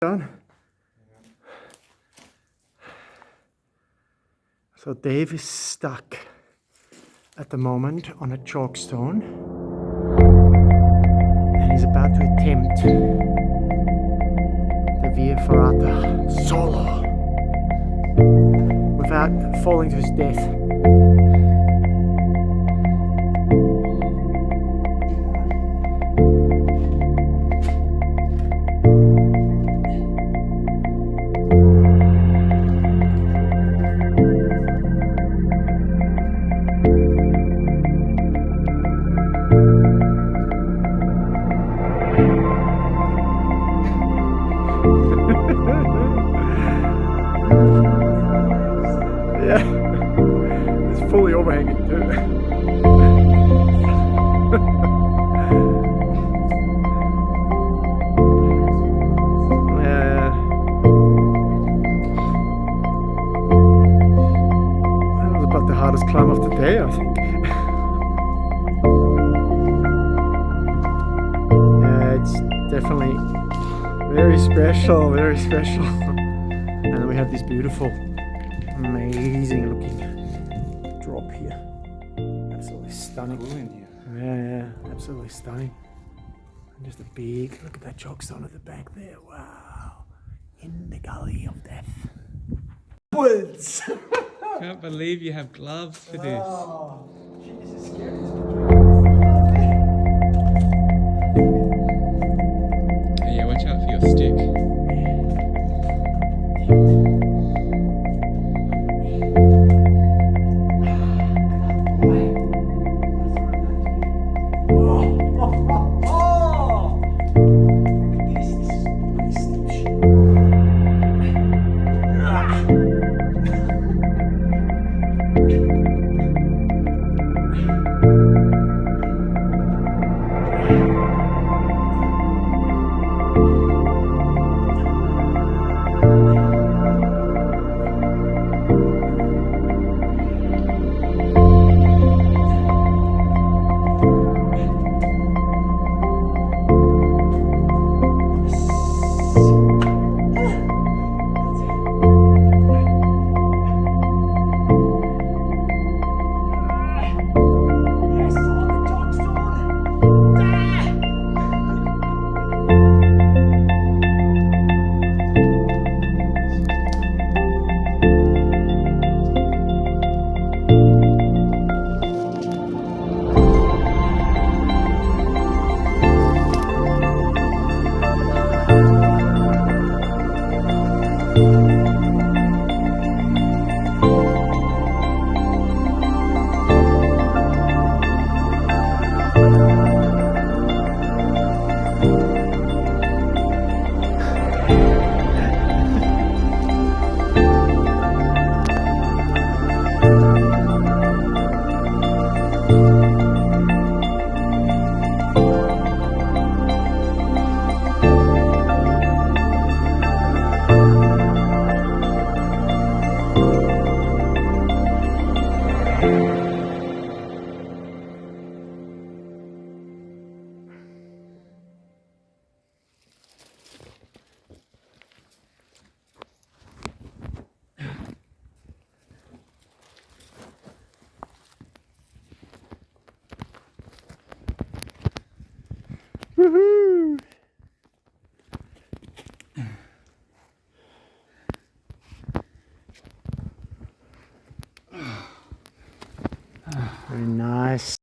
Done. So Dave is stuck at the moment on a chalk stone and he's about to attempt the Via Ferrata solo without falling to his death. Yeah, it's fully overhanging too. Yeah, that was about the hardest climb of the day, I think. Yeah, it's definitely very special, very special. And then we have this beautiful, amazing looking drop here. Absolutely stunning. Yeah, absolutely stunning. And just a big, look at that chalk stone at the back there. Wow. In the gully of death. Woods! Can't believe you have gloves for this. Oh, shit, this is scary. Yeah, watch out for your stick. Woohoo! Very nice.